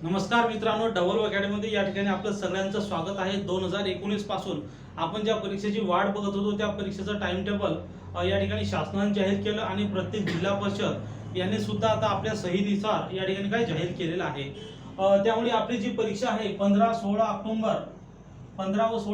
नमस्कार मित्रांनो, डबल अकॅडमीमध्ये या ठिकाणी आपलं सगळ्यांचं स्वागत आहे। 2019 पासून आपण ज्या परीक्षेची वाट बघत होतो त्या परीक्षेचं टाइम टेबल या ठिकाणी शासनाने जाहीर केलं आणि प्रत्येक जिल्हा परिषद यांनी सुद्धा आता आपल्या सहीनुसार या ठिकाणी काय जाहीर केलेलं आहे। त्यामुळे आपली जी परीक्षा आहे 15 व 16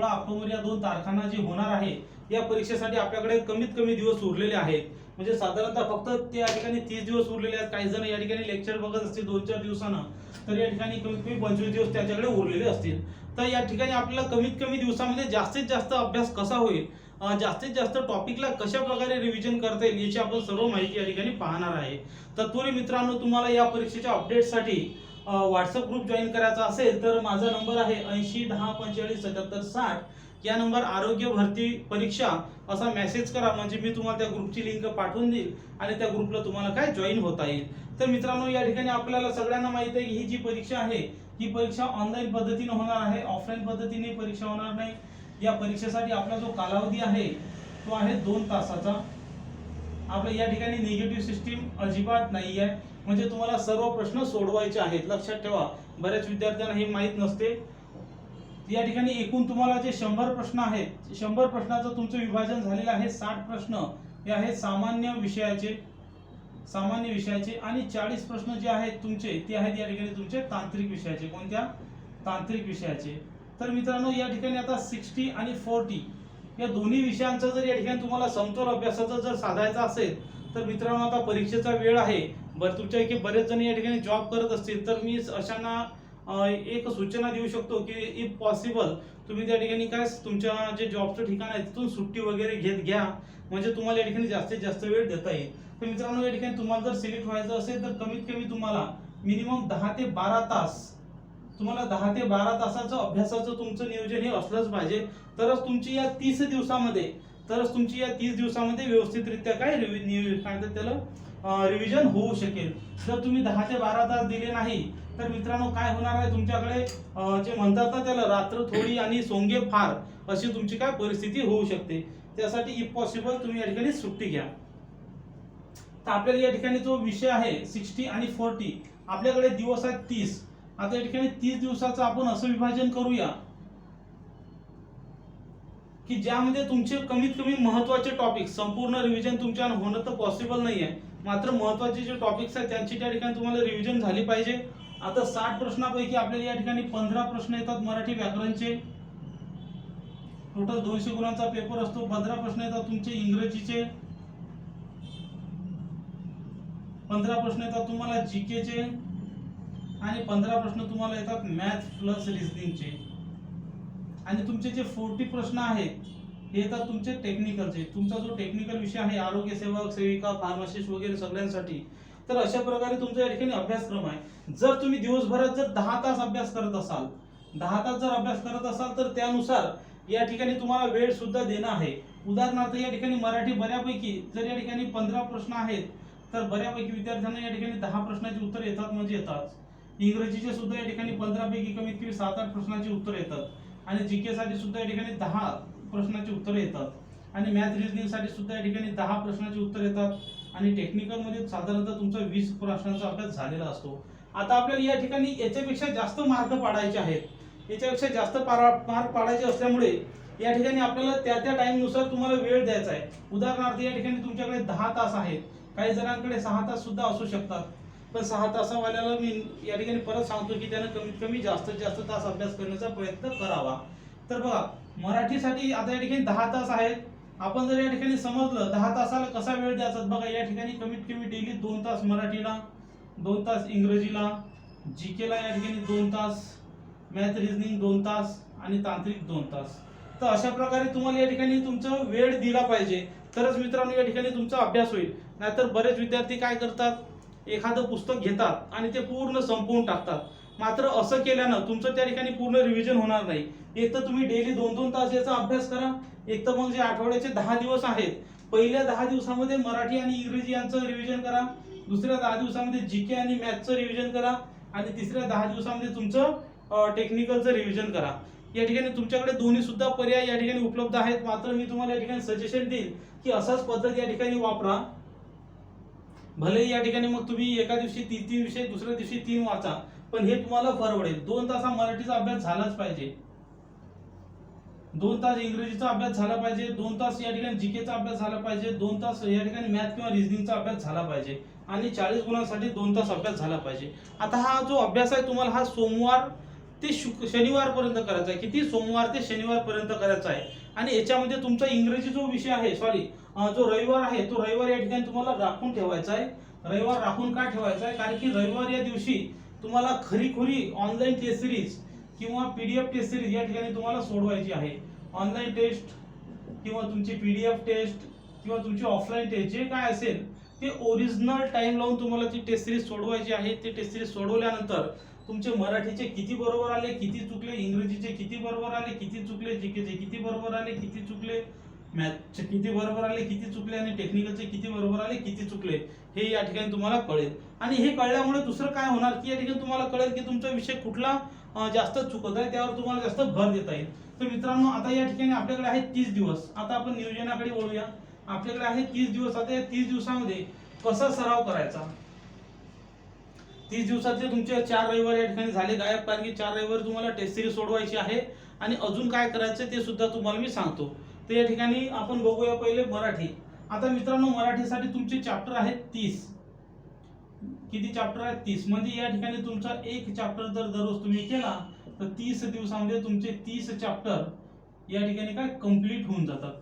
ऑक्टोबर या दोन तारखांना जी होणार आहे या परीक्षेसाठी आपल्याकडे कमीत कमी दिवस उरलेले आहेत। म्हणजे साधारणतः फक्त त्या ठिकाणी 30 दिवस उरलेले आहेत। काही जण या ठिकाणी लेक्चर बघत असतील 2-4 दिवसांना, तर या ठिकाणी कमीत कमी 25 दिवस त्याच्याकडे उरलेले असतील। तर या ठिकाणी आपल्याला कमीत कमी दिवसामध्ये जास्तीत जास्त अभ्यास कसा होईल, जास्तीत जास्त टॉपिकला कशा प्रकारे रिव्हिजन करता येईल याची आपण सर्व माहिती या ठिकाणी पाहणार आहे। तत्पूर्वी मित्रांनो, तुम्हाला या परीक्षेच्या अपडेटसाठी व्हॉट्सअप ग्रुप जॉईन करायचा असेल तर माझा नंबर आहे 80 10 45 77 60। या नंबर आरोग्य भरती परीक्षा असा मेसेज करा, म्हणजे मी तुम्हाला त्या ग्रुपची लिंक पाठवून देईल आणि त्या ग्रुपला तुम्हाला काय जॉईन होता येईल। तर मित्रांनो, या ठिकाणी आपल्याला सगळ्यांना माहिती आहे की ही जी परीक्षा आहे ही परीक्षा ऑनलाईन पद्धतीने होणार आहे, ऑफलाईन पद्धतीने परीक्षा होणार नाही। या परीक्षेसाठी आपला जो कालावधी आहे तो आहे 2 तासाचा। आपल्या या ठिकाणी निगेटिव्ह सिस्टीम अजिबात नाही आहे, म्हणजे तुम्हाला सर्व प्रश्न सोडवायचे आहेत। लक्षात ठेवा, बऱ्याच विद्यार्थ्यांना हे माहीत नसते। या ठिकाणी एकूण तुम्हाला जे 100 प्रश्न आहेत, 100 प्रश्नाचं तुमचं विभाजन झालेलं आहे। 60 प्रश्न हे आहेत सामान्य विषयाचे आणि 40 प्रश्न जे आहेत तुमचे ते आहेत या ठिकाणी तुमचे तांत्रिक विषयाचे। कोणत्या? तांत्रिक विषयाचे। तर मित्रांनो, या ठिकाणी आता 60 आणि 40 या दोन्ही विषयांचा जर या ठिकाणी तुम्हाला समतोल अभ्यासाचा जर साधायचा असेल तर मित्रांनो, आता परीक्षेचा वेळ आहे। बरं, तुमच्यापैकी बरेच जण या ठिकाणी जॉब करत असतील तर मी अशांना एक सूचना देऊ शकतो की इफ पॉसिबल तुम्ही त्या ठिकाणी काय तुमच्या जे जॉबचं ठिकाण आहे तिथून सुट्टी वगैरे घ्या, म्हणजे तुम्हाला या ठिकाणी जास्तीत जास्त वेळ देता येईल। तर मित्रांनो, या ठिकाणी तुम्हाला जर सिलेक्ट व्हायचं असेल तर कमीत कमी तुम्हाला मिनिमम 10 ते 12 तास, तुम्हाला 10 ते 12 तासाचं अभ्यासाचं तुमचं नियोजन हे असलंच पाहिजे। तरच तुमची या 30 दिवसामध्ये व्यवस्थितरित्या काय रिव्हिजन होऊ शकेल। जर तुम्ही 10 ते 12 तास दिले नाही तर मित्रांनो काय होणार आहे, तुमच्याकडे जे म्हणतात ना त्याला रात्र थोडी आणि सोंगे फार अशी तुमची काय परिस्थिती होऊ शकते। त्यासाठी इफ पॉसिबल तुम्ही या ठिकाणी सुट्टी घ्या। तर आपल्याला या ठिकाणी जो विषय आहे 60 आणि 40, आपल्याकडे दिवस आहेत 30। आता या ठिकाणी 30 दिवसाचं आपण असं विभाजन करूया की ज्यामध्ये तुमचे कमीत कमी महत्त्वाचे टॉपिक, संपूर्ण रिव्हिजन तुमच्या होणं तर पॉसिबल नाही आहे, मात्र महत्त्वाचे जे टॉपिक्स आहेत त्यांची त्या ठिकाणी तुम्हाला रिव्हिजन झाली पाहिजे। आता 60 प्रश्नापैकी आपल्याला या ठिकाणी 15 प्रश्न येतात मराठी व्याकरणचे। टोटल 200 गुणांचा पेपर असतो। 15 प्रश्न येतात तुमचे इंग्रजीचे, 15 प्रश्न येतात तुम्हाला जीकेचे आणि 15 प्रश्न तुम्हाला येतात मॅथ प्लस रिझनिंगचे। आणि तुमचे जे 40 प्रश्न आहेत हे येतात तुमचे टेक्निकलचे। तुमचा जो टेक्निकल विषय आहे आरोग्य सेवक, सेविका, फार्मासिस्ट वगैरे सगळ्यांसाठी, तर अशा प्रकारे तुमचा या ठिकाणी अभ्यासक्रम आहे। जर तुम्ही दिवसभरात जर 10 तास अभ्यास करत असाल, 10 तास जर अभ्यास करत असाल तर त्यानुसार या ठिकाणी तुम्हाला वेळ सुद्धा देणं आहे। उदाहरणार्थ या ठिकाणी मराठी बऱ्यापैकी जर या ठिकाणी 15 प्रश्न आहेत तर बऱ्यापैकी विद्यार्थ्यांना या ठिकाणी 10 प्रश्नाची उत्तर येतात म्हणजे येतात। इंग्रजीचे सुद्धा या ठिकाणी 15 पैकी कमीत कमी 7-8 प्रश्नाची उत्तर येतात आणि जीके साठी सुद्धा या ठिकाणी 10 प्रश्नाची उत्तर येतात आणि मॅथ रिझनिंग साठी सुद्धा या ठिकाणी 10 प्रश्नाची उत्तर येतात आणि टेक्निकल मध्ये साधारणतः तुमचा 20 प्रश्नांचा अभ्यास झालेला असतो। आता आपल्याला या ठिकाणी याच्यापेक्षा जास्त मार्क पाडायचे आहेत, याच्यापेक्षा जास्त मार्क पाडायचे असल्यामुळे या ठिकाणी आपल्याला त्या टाइम नुसार तुम्हाला वेळ द्यायचा आहे। उदाहरणार्थ या ठिकाणी तुमच्याकडे 10 तास आहेत, काही जणांकडे 6 तास सुद्धा असू शकतात, पण 6 तासावाल्याला मी या ठिकाणी परत सांगतो की त्यानं कमीत कमी जास्तीत जास्त तास अभ्यास करण्याचा प्रयत्न करावा। तर बघा, मराठीसाठी आता या ठिकाणी 10 तास आहेत। आपण जर या ठिकाणी समजलं 10 तासाला कसा वेळ द्यायचा, बघा या ठिकाणी कमीत कमी डेली 2 तास मराठीला, 2 तास इंग्रजीला, जीकेला या ठिकाणी 2 तास, मॅथ रिझनिंग 2 तास आणि तांत्रिक 2 तास। तर अशा प्रकारे तुम्हाला या ठिकाणी तुमचा वेळ दिला पाहिजे, तरच मित्रांनो या ठिकाणी तुमचा अभ्यास होईल। नाहीतर बरेच विद्यार्थी काय करतात, एखादं पुस्तक घेतात आणि ते पूर्ण संपवून टाकतात, मात्र असं केल्यानं तुमचं त्या ठिकाणी पूर्ण रिव्हिजन होणार नाही। एक तर तुम्ही डेली 2-2 तास याचा अभ्यास करा, एक तर मग जे आठवड्याचे 10 दिवस आहेत पहिल्या 10 दिवसामध्ये मराठी आणि इंग्रजी यांचं रिव्हिजन करा, दुसऱ्या 10 दिवसामध्ये जीके आणि मॅथचं रिव्हिजन करा आणि तिसऱ्या 10 दिवसामध्ये तुमचं टेक्निकलचं रिव्हिजन करा। या ठिकाणी तुमच्याकडे दोन्ही सुद्धा पर्याय या ठिकाणी उपलब्ध आहेत, मात्र मी तुम्हाला या ठिकाणी सजेशन देईल की असाच पद्धत या ठिकाणी वापरा। भले या ठिकाणी मग तुम्ही एका दिवशी 3 विषय, दुसऱ्या दिवशी 3 वाचा, पण हे तुम्हाला परवडेल. 2 तास मराठीचा अभ्यास झालाच पाहिजे, 2 तास इंग्रजीचा अभ्यास झाला पाहिजे, 2 तास या ठिकाणी जीकेचा अभ्यास झाला पाहिजे, 2 तास या ठिकाणी मॅथ किंवा रिझनिंगचा अभ्यास झाला पाहिजे आणि 40 गुणांसाठी 2 तास अभ्यास झाला पाहिजे. आता हा जो अभ्यास आहे तुम्हाला हा सोमवार ते शनिवार पर्यंत करायचा आहे. किती? सोमवार ते शनिवार पर्यंत करायचा आहे. आणि याच्यामध्ये तुमचा इंग्रजी जो विषय आहे, सॉरी जो रविवार आहे, तो रविवार या ठिकाणी तुम्हाला राखून ठेवायचा आहे. रविवार राखून का ठेवायचा आहे? कारण की रविवार या दिवशी तुम्हाला खरीखुरी ऑनलाईन टेस्ट सिरीज किंवा पीडीएफ टेस्ट सिरीज या ठिकाणी तुम्हाला सोडवायची आहे. ऑनलाईन टेस्ट किंवा तुमची पीडीएफ टेस्ट किंवा तुमची ऑफलाईन टेस्ट जे काय असेल ते ओरिजिनल टाइम लावून तुम्हाला ती टेस्ट सिरीज सोडवायची आहे. ते टेस्ट सिरीज सोडवल्यानंतर तुमचे मराठीचे किती बरोबर आले, किती चुकले, इंग्रजीचे किती बरोबर आले, किती चुकले, जीकेचे किती बरोबर आले, किती चुकले, मॅथचे किती बरोबर आले, किती चुकले आणि टेक्निकलचे किती बरोबर आले, किती चुकले, हे या ठिकाणी तुम्हाला कळेल. आणि हे कळल्यामुळे दुसरं काय होणार की या ठिकाणी तुम्हाला कळेल की तुमचा विषय कुठला जास्त चुकत आहे, त्यावर तुम्हाला जास्त भर देता येईल. तर मित्रांनो, आता या ठिकाणी आपल्याकडे आहे 30 दिवस. आता आपण नियोजनाकडे वळूया. आपल्याकडे आहे 30 दिवस. आता या 30 दिवसामध्ये कसा सराव करायचा? 30 दिवसातले तुमचे 4 रविवार या ठिकाणी झाले गायब, कारण की 4 रविवार तुम्हाला टेस्ट सिरीज सोडवायची आहे. आणि अजून काय करायचं ते सुद्धा तुम्हाला मी सांगतो. तर या ठिकाणी आपण बघूया पहिले मराठी. आता मित्रांनो, मराठीसाठी तुमचे चॅप्टर आहेत 30. किती चॅप्टर आहेत? 30. म्हणजे या ठिकाणी तुमचा एक चॅप्टर जर दररोज तुम्ही केला तर 30 दिवसामध्ये तुमचे 30 चॅप्टर या ठिकाणी काय कंप्लीट होऊन जातात.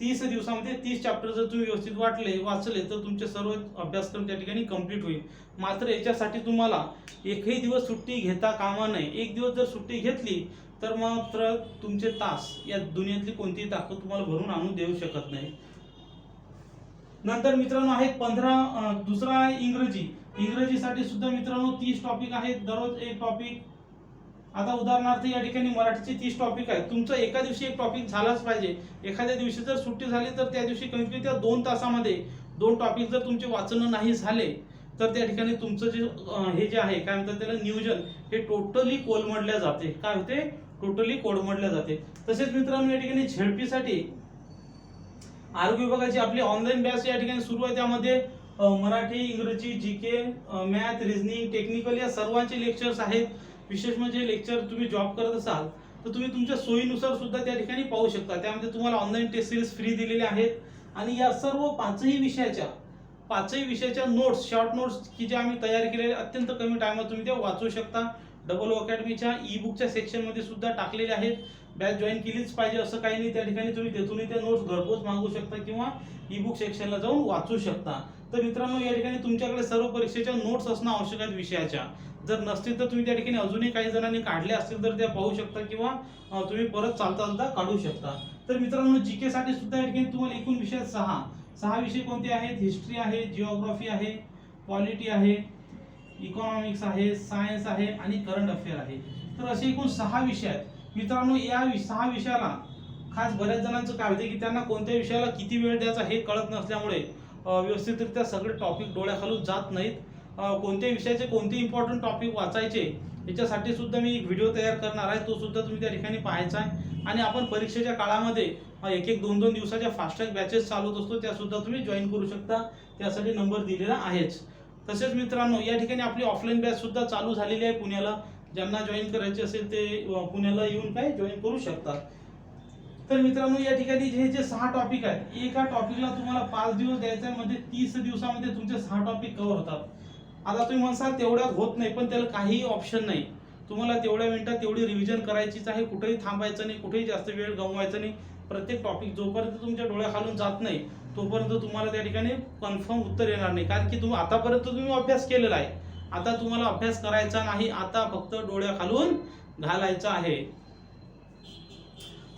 30 दिवसामध्ये 30 चॅप्टर जर तुम्ही व्यवस्थित वाचले तर तुमचे सर्व अभ्यासक्रम त्या ठिकाणी कंप्लीट होईल. मात्र याच्यासाठी तुम्हाला एकही दिवस सुट्टी घेता कामा नये. एक दिवस जर सुट्टी घेतली तर मात्र तुमचे तास या दुनियेतली कोणतीही ताकद तुम्हाला भरून आणून देऊ शकत नाही. नंतर मित्रांनो आहेत 15. दुसरा आहे इंग्रजी. इंग्रजीसाठी सुद्धा मित्रांनो 30 टॉपिक आहेत, दररोज एक टॉपिक. आता उदाहरणार्थ या ठिकाणी मराठीचे 30 टॉपिक आहेत. तुमचं एका दिवशी एक टॉपिक झालाच पाहिजे. एखाद्या दिवशी जर सुट्टी झाली तर त्या दिवशी कमीत कमी त्या 2 तासामध्ये 2 टॉपिक जर तुमचे वाचन नाही झाले तर त्या ठिकाणी तुमचं जे हे जे आहे काय म्हणतात त्याला नियोजन, हे टोटली कोलमडल्या जाते. काय होते? टोटली कोलमडल्या जाते. तसेच मित्रांनो, या ठिकाणी झेडपीसाठी आरोग्य विभागाची आपली ऑनलाईन बॅच या ठिकाणी सुरू आहे. त्यामध्ये मराठी, इंग्रजी, जीके, मॅथ, रिझनिंग, टेक्निकल या सर्वांचे लेक्चर्स आहेत. विशेष म्हणजे लेक्चर तुम्ही जॉब करत असाल तर तुम्ही तुमच्या सोयीनुसार सुद्धा त्या ठिकाणी पाहू शकता. त्यामध्ये तुम्हाला ऑनलाईन टेस्ट सिरीज फ्री दिलेले आहेत. आणि या सर्व पाचही विषयाच्या नोट्स, शॉर्ट नोट्स की जे आम्ही तयार केलेले अत्यंत कमी टाइमात तुम्ही ते वाचू शकता. डबल अकॅडमीच्या ई बुकच्या सेक्शनमध्ये सुद्धा टाकलेले आहेत. बॅच जॉईन केलीच पाहिजे असं काही नाही. त्या ठिकाणी तुम्ही तेथूनही त्या नोट्स घरपोच मागू शकता किंवा ई बुक सेक्शनला जाऊन वाचू शकता. तर मित्रांनो, या ठिकाणी तुमच्याकडे सर्व परीक्षेच्या नोट्स असणं आवश्यक आहे विषयाच्या. जर नसतील तर तुम्ही त्या ठिकाणी अजूनही काही जणांनी काढल्या असतील तर त्या पाहू शकता किंवा तुम्ही परत चालता सुद्धा काढू शकता. तर मित्रांनो, जीके साठी सुद्धा या ठिकाणी तुम्हाला एकूण विषय 6 विषय कोणते आहेत? हिस्ट्री आहे, जिओग्राफी आहे, पॉलिटी आहे, इकॉनॉमिक्स आहे, सायन्स आहे आणि करंट अफेअर आहे. तर असे एकूण 6 विषय आहेत. मित्रांनो, या 6 विषयाला खास बऱ्याच जणांचं काय होते की त्यांना कोणत्या विषयाला किती वेळ द्यायचा हे कळत नसल्यामुळे व्यवस्थितरित्या सगळे टॉपिक डोळ्याखालून जात नाहीत. कोणत्या विषयाचे कोणते इम्पॉर्टंट टॉपिक वाचायचे याच्यासाठी सुद्धा मी एक व्हिडिओ तयार करणार आहे. तो सुद्धा तुम्ही त्या ठिकाणी पाहायचा आहे. आणि आपण परीक्षेच्या काळामध्ये 1-2 दिवसाच्या फास्टॅग बॅचेस चालवत असतो, त्या सुद्धा तुम्ही जॉईन करू शकता. त्यासाठी नंबर दिलेला आहेच. तसेच मित्रांनो, या ठिकाणी आपली ऑफलाईन बॅच सुद्धा चालू झालेली आहे पुण्याला. ज्यांना जॉईन करायचे असेल ते पुण्याला येऊन काय जॉईन करू शकतात. तर मित्रांनो, या ठिकाणी जे 6 टॉपिक आहेत, एका टॉपिकला तुम्हाला 5 दिवस द्यायचे आहे. म्हणजे 30 दिवसामध्ये तुमचे 6 टॉपिक कव्हर होतात. आता तुम्ही म्हणसाल तेवढ्यात होत नाही, पण त्याला काहीही ऑप्शन नाही. तुम्हाला तेवढ्या मिनिटात तेवढी रिव्हिजन करायचीच आहे. कुठेही थांबायचं नाही, कुठेही जास्त वेळ गमवायचा नाही. प्रत्येक टॉपिक जोपर्यंत तुमच्या डोळ्याखालून जात नाही तोपर्यंत तुम्हाला त्या ठिकाणी कन्फर्म उत्तर येणार नाही. कारण की आतापर्यंत तुम्ही अभ्यास केलेला आहे. आता तुम्हाला अभ्यास करायचा नाही, आता फक्त डोळ्याखालून घालायचा आहे.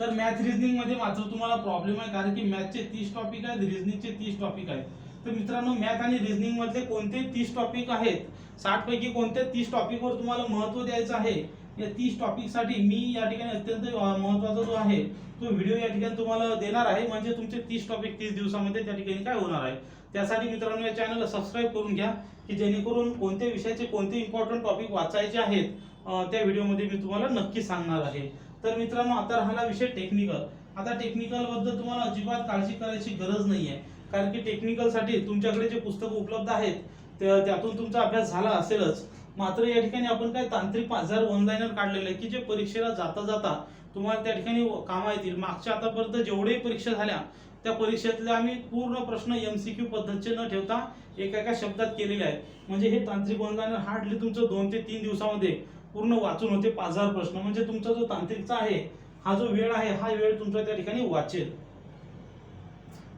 तर मॅथ रिझनिंग मध्ये मात्र तुम्हाला प्रॉब्लेम आहे, कारण की मॅथचे 30 टॉपिक आहेत, रिझनिंगचे 30 टॉपिक आहेत. तर मित्रांनो, मॅथ आणि रिझनिंग मधले कोणते 30 टॉपिक आहेत, 60 पैकी कोणत्या 30 टॉपिकवर तुम्हाला महत्त्व द्यायचं आहे, या 30 टॉपिकसाठी मी या ठिकाणी अत्यंत महत्त्वाचा जो आहे तो व्हिडिओ या ठिकाणी तुम्हाला देणार आहे. म्हणजे तुमचे 30 टॉपिक 30 दिवसामध्ये त्या ठिकाणी काय होणार आहे. त्यासाठी मित्रांनो, या चॅनलला सबस्क्राईब करून घ्या की जेणेकरून कोणत्या विषयाचे कोणते इम्पॉर्टंट टॉपिक वाचायचे आहेत त्या व्हिडिओमध्ये मी तुम्हाला नक्की सांगणार आहे. तर मित्रांनो, आता राहिला विषय टेक्निकल. आता टेक्निकल बद्दल तुम्हाला अजिबात काळजी करायची गरज नाहीये. कारण की टेक्निकलसाठी तुमच्याकडे जे पुस्तकं उपलब्ध आहेत त्यातून तुमचा अभ्यास झाला असेलच. मात्र या ठिकाणी आपण काय तांत्रिक 5000 वन लाईनर काढलेले आहे की जे परीक्षेला जाता जाता तुम्हाला त्या ठिकाणी कामा येतील. मागच्या आतापर्यंत जेवढेही परीक्षा झाल्या त्या परीक्षेतले आम्ही पूर्ण प्रश्न एमसीक्यू पद्धतीचे न ठेवता एका शब्दात केलेले आहेत. म्हणजे हे तांत्रिक वन लाईनर हार्डली तुमचं 2 ते 3 दिवसामध्ये पूर्ण वाचून होते 5000 प्रश्न. म्हणजे तुमचा जो तांत्रिकचा आहे हा जो वेळ आहे हा वेळ तुमचा त्या ठिकाणी वाचेल.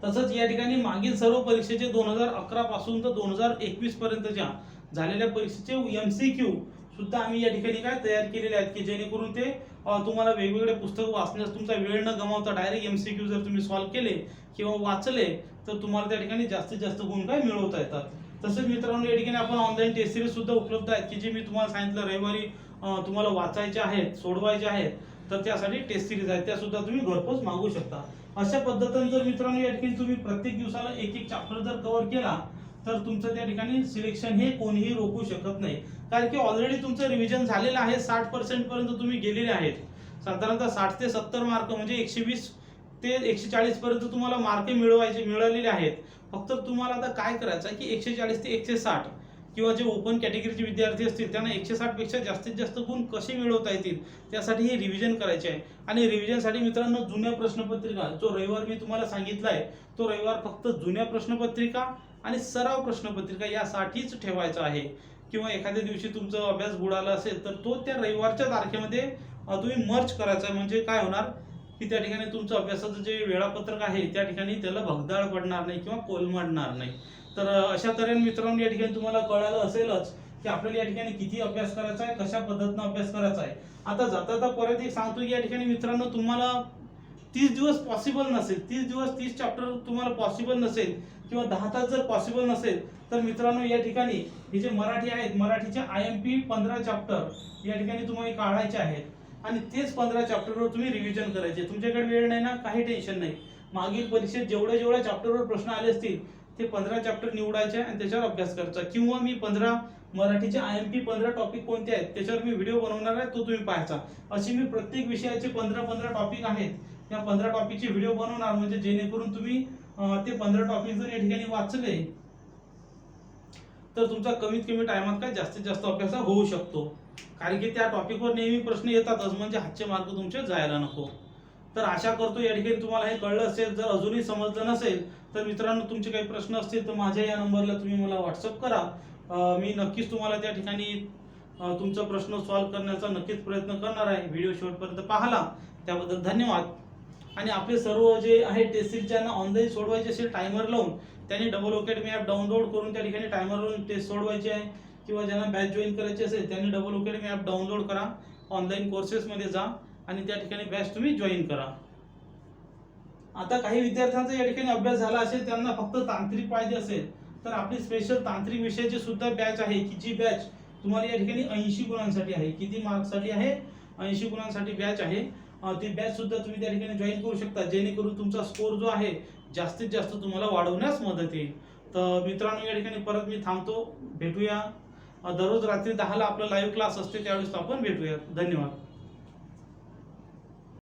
तसंच या ठिकाणी मागील सर्व परीक्षेचे 2011 पासून तर 2021 पर्यंतच्या झालेल्या परीक्षेचे एमसीक्यू सुद्धा आम्ही या ठिकाणी काय तयार केलेले आहेत की जेणेकरून ते तुम्हाला वेगवेगळे पुस्तक वाचण्यास तुमचा वेळ न गमावता डायरेक्ट एमसीक्यू जर तुम्ही सॉल्व्ह केले किंवा वाचले तर तुम्हाला त्या ठिकाणी जास्तीत जास्त गुण काय मिळवता येतात. तसेच मित्रांनो या ठिकाणी आपण ऑनलाईन टेस्ट सिरीज सुद्धा उपलब्ध आहेत की जे मी तुम्हाला सांगितलं रविवारी तुम्हाला वाचायचे आहेत सोडवायचे आहेत तर त्यासाठी टेस्ट सिरीज आहेत त्या सुद्धा तुम्ही घरपोच मागू शकता. अशा पद्धतीने जर मित्रांनो या ठिकाणी तुम्ही प्रत्येक दिवसाला एक चॅप्टर जर कव्हर केला तर तुमचं त्या ठिकाणी सिलेक्शन हे कोणीही रोखू शकत नाही. कारण की ऑलरेडी तुमचं रिव्हिजन झालेलं आहे 60% पर्यंत तुम्ही गेलेले आहेत. साधारणतः 60 ते 70 मार्क म्हणजे 120 ते 140 पर्यंत तुम्हाला मार्क मिळालेले आहेत. फक्त तुम्हाला आता काय करायचं आहे की 140 ते 160 किंवा जे ओपन कॅटेगरीचे विद्यार्थी असतील त्यांना 160 पेक्षा जास्तीत जास्त गुण कसे मिळवता येतील त्यासाठी हे रिव्हिजन करायचे आहे. आणि रिव्हिजनसाठी मित्रांनो जुन्या प्रश्नपत्रिका जो रविवार मी तुम्हाला सांगितला आहे तो रविवार फक्त जुन्या प्रश्नपत्रिका आणि सराव प्रश्नपत्रिका यासाठीच ठेवायचा आहे. किंवा एखाद्या दिवशी तुमचा अभ्यास बुडाला असेल तर तो त्या रविवारच्या तारखेमध्ये तुम्ही मर्ज करायचा आहे. म्हणजे काय होणार की त्या ठिकाणी तुमचं अभ्यासाचं जे वेळापत्रक आहे त्या ठिकाणी त्याला भगदाळ पडणार नाही किंवा कोलमडणार नाही. तर अशा तऱ्हेने मित्रांनो या ठिकाणी तुम्हाला कळालं असेलच की आपल्याला या ठिकाणी किती अभ्यास करायचा आहे कशा पद्धतीने अभ्यास करायचा आहे. आता जाता परत एक सांगतो की या ठिकाणी मित्रांनो तुम्हाला 30 दिवस पॉसिबल नसेल 30 दिवस 30 चॅप्टर तुम्हाला पॉसिबल नसेल किंवा 10 तास जर पॉसिबल नसेल तर मित्रांनो या ठिकाणी हे जे मराठी आहेत मराठीचे IMP 15 चॅप्टर या ठिकाणी तुम्हाला काढायचे आहेत आणि तेच 15 चॅप्टरवर तुम्ही रिव्हिजन करायचे. तुमच्याकडे वेळ नाही ना काही टेन्शन नाही. मागील परीक्षेत जेवढ्या चॅप्टरवर प्रश्न आले असतील ते 15 चॅप्टर निवडायचे आणि त्याच्यावर अभ्यास करायचा. किंवा मी 15 मराठीचे IMP 15 टॉपिक कोणते आहेत त्याच्यावर मी व्हिडिओ बनवणार आहे तो तुम्ही पाहायचा. अशी मी प्रत्येक विषयाचे 15 टॉपिक आहेत त्या 15 टॉपिकचे व्हिडिओ बनवणार म्हणजे जेणेकरून तुम्ही ते 15 टॉपिक जर या ठिकाणी वाचले तर तुमचा कमीत कमी टाइमात काय जास्तीत जास्त अभ्यास होऊ शकतो. कारण की त्या टॉपिकवर नेहमी प्रश्न येतातच म्हणजे हातचे मार्क तुमचे जायला नको. तर आशा करतो या ठिकाणी तुम्हाला हे कळलं असेल. जर अजूनही समजलं नसेल तर मित्रांनो तुमचे काही प्रश्न असतील तर माझ्या या नंबरला तुम्ही मला व्हॉट्सअप करा. मी नक्कीच तुम्हाला त्या ठिकाणी तुमचा प्रश्न सॉल्व्ह करण्याचा नक्कीच प्रयत्न करणार आहे. व्हिडिओ शेवटपर्यंत पाहिला त्याबद्दल धन्यवाद. आणि आपले सर्व जे आहे टेस्ट सिरीज ज्यांना ऑनलाईन सोडवायचे असेल टायमर लावून त्यांनी डबल अकॅडमी ॲप डाउनलोड करून त्या ठिकाणी टायमर लावून टेस्ट सोडवायची आहे. किंवा ज्यांना बॅच जॉईन करायची असेल त्यांनी डबल अकॅडमी ॲप डाउनलोड करा ऑनलाईन कोर्सेसमध्ये जा आणि त्या ठिकाणी बॅच तुम्ही जॉईन करा. आता काही विद्यार्थ्यांचा या ठिकाणी अभ्यास झाला असेल त्यांना फक्त तांत्रिक पाहिजे असेल तर आपली स्पेशल तांत्रिक विषयाची सुद्धा बॅच आहे की जी बॅच तुम्हाला या ठिकाणी 80 गुणांसाठी आहे. किती मार्क्ससाठी आहे 80 गुणांसाठी बॅच आहे. ती बॅच सुद्धा तुम्ही त्या ठिकाणी जॉईन करू शकता जेणेकरून तुमचा स्कोर जो आहे जास्तीत जास्त तुम्हाला वाढवण्यास मदत येईल. तर मित्रांनो या ठिकाणी परत मी थांबतो. भेटूया दररोज रात्री 10ला आपला लाईव्ह क्लास असते त्यावेळेस आपण भेटूया. धन्यवाद.